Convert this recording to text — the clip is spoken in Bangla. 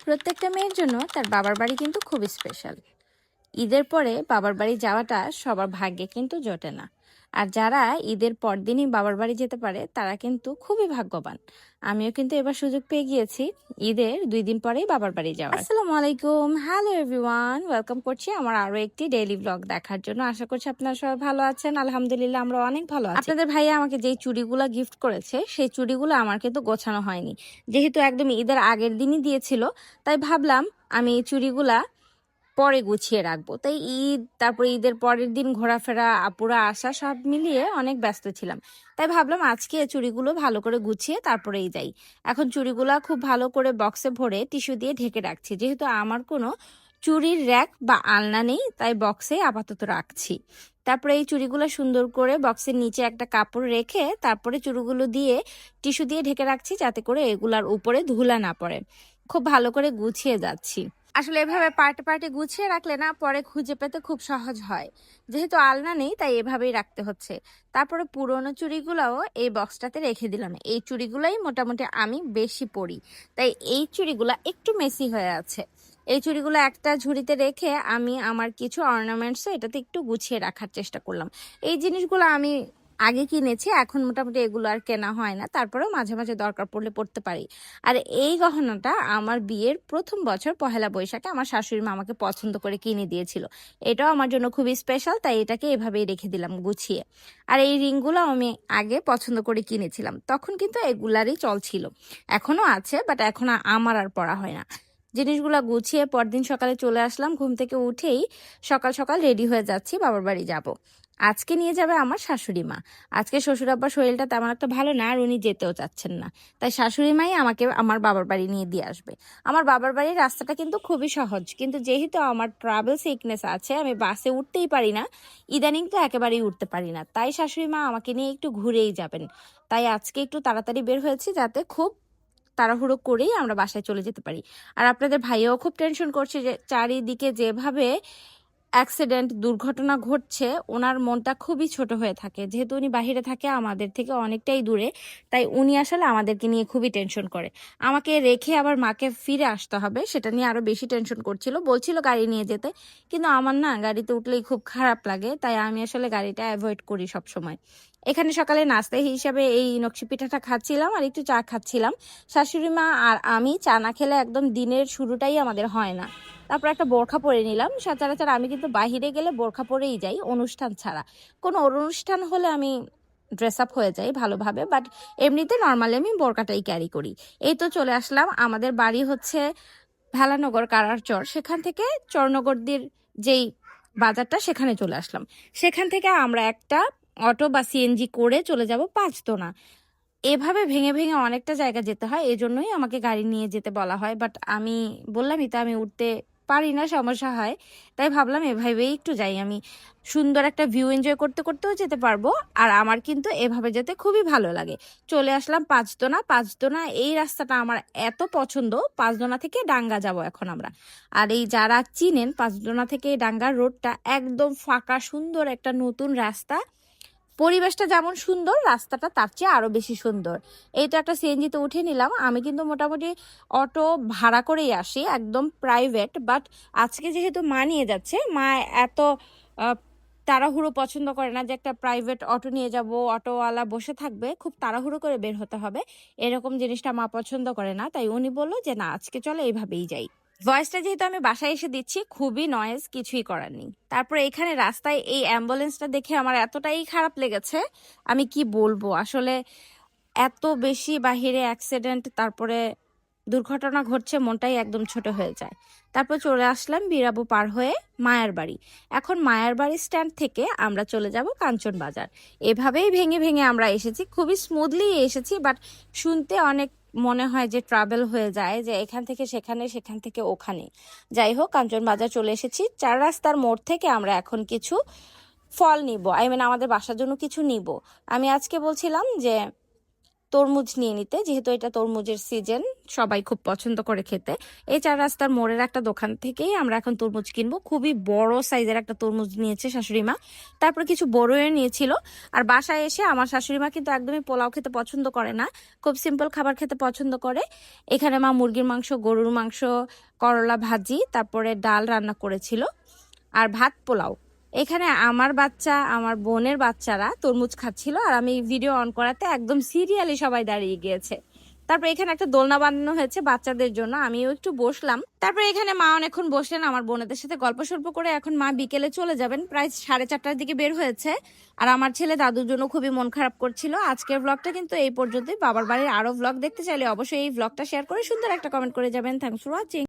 প্রত্যেকটা মেয়ের জন্য তার বাবার বাড়ি কিন্তু খুব স্পেশাল। ঈদের পরে বাবার বাড়ি যাওয়াটা সবার ভাগ্যে কিন্তু জোটে না। আর যারা ঈদের পরদিনই বাবার বাড়ি যেতে পারে তারা কিন্তু খুবই ভাগ্যবান। আমিও কিন্তু এবার সুযোগ পেয়ে গিয়েছি ঈদের 2 দিন পরেই বাবার বাড়ি যাওয়ার। আসসালামু আলাইকুম, হ্যালো এভরিওয়ান, ওয়েলকাম করছি আমার আরো একটি ডেইলি ব্লগ দেখার জন্য। আশা করছি আপনারা সবাই ভালো আছেন। আলহামদুলিল্লাহ আমরা অনেক ভালো আছি। আপনাদের ভাইয়া আমাকে যেই চুড়িগুলো গিফট করেছে সেই চুড়িগুলো আমার কিন্তু গোছানো হয়নি, যেহেতু একদম ঈদের আগের দিনই দিয়েছিল, তাই ভাবলাম আমি এই চুড়িগুলা পরে গুছিয়ে রাখবো। তাই তারপরে ঈদের পরের দিন ঘোরাফেরা, আপুরা আসা, সব মিলিয়ে অনেক ব্যস্ত ছিলাম। তাই ভাবলাম আজকে চুড়িগুলো ভালো করে গুছিয়ে তারপরেই যাই। এখন চুড়িগুলা খুব ভালো করে বক্সে ভরে টিস্যু দিয়ে ঢেকে রাখছি, যেহেতু আমার কোনো চুড়ির র্যাক বা আলনা নেই, তাই বক্সে আপাতত রাখছি। তারপরে এই চুড়িগুলো সুন্দর করে বক্সের নিচে একটা কাপড় রেখে তারপরে চুড়িগুলো দিয়ে টিস্যু দিয়ে ঢেকে রাখছি, যাতে করে এগুলার উপরে ধুলা না পড়ে। খুব ভালো করে গুছিয়ে যাচ্ছি। আসলে এভাবে পার্টে পার্টে গুছিয়ে রাখলে না পরে খুঁজে পেতে খুব সহজ হয়। যেহেতু আলনা নেই তাই এভাবেই রাখতে হচ্ছে। তারপরে পুরোনো চুড়িগুলোও এই বক্সটাতে রেখে দিলাম। এই চুড়িগুলোই মোটামুটি আমি বেশি পরি, তাই এই চুড়িগুলো একটু মেসি হয়ে আছে। এই চুড়িগুলো একটা ঝুড়িতে রেখে আমি আমার কিছু অর্নামেন্টস এটাতে একটু গুছিয়ে রাখার চেষ্টা করলাম। এই জিনিসগুলো আমি আগে কিনেছি, এখন মোটামুটি এগুলো আর কেনা হয় না, তারপরেও মাঝে মাঝে দরকার পড়লে পড়তে পারি। আর এই গহনাটা আমার বিয়ের প্রথম বছর পহেলা বৈশাখে আমার শাশুড়ি মা আমাকে পছন্দ করে কিনে দিয়েছিল। এটাও আমার জন্য খুবই স্পেশাল, তাই এটাকে এভাবেই রেখে দিলাম গুছিয়ে। আর এই রিংগুলো আমি আগে পছন্দ করে কিনেছিলাম, তখন কিন্তু এগুলারই চল ছিল। এখনো আছে, বাট এখন আমার আর পরা হয় না। জিনিসগুলা গুছিয়ে পরদিন সকালে চলে আসলাম। ঘুম থেকে উঠেই সকাল সকাল রেডি হয়ে যাচ্ছি, বাবার বাড়ি যাব। আজকে নিয়ে যাবে আমার শাশুড়ি মা। আজকে শ্বশুর আব্বার শরীরটা তেমন একটা ভালো না, আর উনি যেতেও চাচ্ছেন না, তাই শাশুড়ি মাই আমাকে আমার বাবার বাড়ি নিয়ে দিয়ে আসবে। আমার বাবার বাড়ির রাস্তাটা কিন্তু খুবই সহজ, কিন্তু যেহেতু আমার ট্রাভেল সিকনেস আছে, আমি বাসে উঠতেই পারি না, ইদানিং তো একেবারেই উঠতে পারি না, তাই শাশুড়ি মা আমাকে নিয়ে একটু ঘুরেই যাবেন। তাই আজকে একটু তাড়াতাড়ি বের হয়েছি, যাতে খুব তাড়াহুড়ো করেই আমরা বাসায় চলে যেতে পারি। আর আপনাদের ভাইয়াও খুব টেনশন করছে যে চারিদিকে যেভাবে অ্যাক্সিডেন্ট, দুর্ঘটনা ঘটছে, ওনার মনটা খুবই ছোট হয়ে থাকে। যেহেতু উনি বাহিরে থাকে, আমাদের থেকে অনেকটাই দূরে, তাই উনি আসলে আমাদেরকে নিয়ে খুবই টেনশন করে। আমাকে রেখে আবার মাকে ফিরে আসতে হবে, সেটা নিয়ে আরো বেশি টেনশন করছিল। বলছিল গাড়ি নিয়ে যেতে, কিন্তু আমার না গাড়িতে উঠলেই খুব খারাপ লাগে, তাই আমি আসলে গাড়িটা অ্যাভয়েড করি সব সময়। এখানে সকালে নাস্তা হিসাবে এই নকশি পিঠাটা খাচ্ছিলাম আর একটু চা খাচ্ছিলাম। শাশুড়ি মা আর আমি চা না খেলে একদম দিনের শুরুটাই আমাদের হয় না। তারপর একটা বোরখা পরে নিলাম। সচরাচর আমি কিন্তু বাহিরে গেলে বোরখা পরেই যাই, অনুষ্ঠান ছাড়া। কোনো অনুষ্ঠান হলে আমি ড্রেস আপ হয়ে যাই ভালোভাবে, বাট এমনিতে নর্মালি আমি বোরকাটাই ক্যারি করি। এই তো চলে আসলাম। আমাদের বাড়ি হচ্ছে ভেলানগর কারারচর, সেখান থেকে চরনগরদির যেই বাজারটা, সেখানে চলে আসলাম। সেখান থেকে আমরা একটা অটো বা সিএনজি করে চলে যাব পাঁচদোনা। এভাবে ভেঙে ভেঙে অনেকটা জায়গা যেতে হয়, এজন্যই আমাকে গাড়ি নিয়ে যেতে বলা হয়, বাট আমি বললামই তো আমি উঠতে পারি না, সমস্যা হয়। তাই ভাবলাম এভাবেই একটু যাই, আমি সুন্দর একটা ভিউ এনজয় করতে করতেও যেতে পারবো। আর আমার কিন্তু এভাবে যেতে খুবই ভালো লাগে। চলে আসলাম পাঁচদোনা। পাঁচদোনা এই রাস্তাটা আমার এত পছন্দ। পাঁচদোনা থেকে ডাঙ্গা যাব এখন আমরা। আর এই যারা চিনেন, পাঁচদোনা থেকে এই ডাঙ্গার রোডটা একদম ফাঁকা, সুন্দর একটা নতুন রাস্তা। পরিবেশটা যেমন সুন্দর, রাস্তাটা তার চেয়ে আরো বেশি সুন্দর। এই তো একটা সিএনজিতে উঠে নিলাম। আমি কিন্তু মোটামুটি অটো ভাড়া করেই আসি, একদম প্রাইভেট, বাট আজকে যেহেতু মা নিয়ে যাচ্ছে, মা এত আহ, তাড়াহুড়ো পছন্দ করে না যে একটা প্রাইভেট অটো নিয়ে যাব, অটোওয়ালা বসে থাকবে, খুব তাড়াহুড়ো করে বের হতে হবে, এরকম জিনিসটা মা পছন্দ করে না। তাই উনি বললো যে না, আজকে চলো এইভাবেই যাই। ভয়েসটা যেহেতু আমি বাসায় এসে দিচ্ছি, খুবই নয়েজ, কিছুই করার নেই। তারপরে এখানে রাস্তায় এই অ্যাম্বুলেন্সটা দেখে আমার এতটাই খারাপ লেগেছে, আমি কি বলবো আসলে। এত বেশি বাহিরে অ্যাক্সিডেন্ট, তারপরে দুর্ঘটনা ঘটছে, মনটাই একদম ছোট হয়ে যায়। তারপর চলে আসলাম বিরাবো পার হয়ে মায়ার বাড়ি। এখন মায়ার বাড়ি স্ট্যান্ড থেকে আমরা চলে যাব কাঞ্চন বাজার। এভাবেই ভেঙে ভেঙে আমরা এসেছি, খুবই স্মুথলি এসেছি, বাট শুনতে অনেক মনে হয় যে ট্রাভেল হয়ে যায়, যে এখান থেকে সেখানে, সেখান থেকে ওখানে। যাই হোক, কাঞ্চন বাজার চলে এসেছি। 4 রাস্তার মোড় থেকে আমরা এখন কিছু ফল নিব, আমাদের বাসার জন্য কিছু নিব। আমি আজকে বলছিলাম যে তরমুজ নিয়ে নিতে, যেহেতু এটা তরমুজের সিজন, সবাই খুব পছন্দ করে খেতে। এই 4 রাস্তার মোড়ের একটা দোকান থেকেই আমরা এখন তরমুজ কিনবো। খুবই বড় সাইজের একটা তরমুজ নিয়েছে শাশুড়ি মা, তারপর কিছু বড়য়ে নিয়েছিল। আর বাসায় এসে আমার শাশুড়ি মা কিন্তু একদমই পোলাও খেতে পছন্দ করে না, খুব সিম্পল খাবার খেতে পছন্দ করে। এখানে মা মুরগির মাংস, গরুর মাংস, করলা ভাজি, তারপরে ডাল রান্না করেছিল আর ভাত পোলাও। এখানে আমার বাচ্চা, আমার বোনের বাচ্চারা তরমুজ খাচ্ছিল, আর আমি ভিডিও অন করাতে একদম সিরিয়ালি সবাই দাঁড়িয়ে গিয়েছে। তারপর এখানে একটা দোলনা বানানো হয়েছে বাচ্চাদের জন্য, আমিও একটু বসলাম। তারপর এখানে মা অনেকক্ষণ বসলেন আমার বোনেদের সাথে গল্প সল্প করে। এখন মা বিকেলে চলে যাবেন, প্রায় 4:30টার দিকে বের হয়েছে। আর আমার ছেলে দাদুর জন্য খুবই মন খারাপ করছিল। আজকের ব্লগটা কিন্তু এই পর্যন্তই। বাবার বাড়ির আরো ব্লগ দেখতে চাইলে অবশ্যই এই ব্লগটা শেয়ার করে সুন্দর একটা কমেন্ট করে যাবেন। Thanks for watching.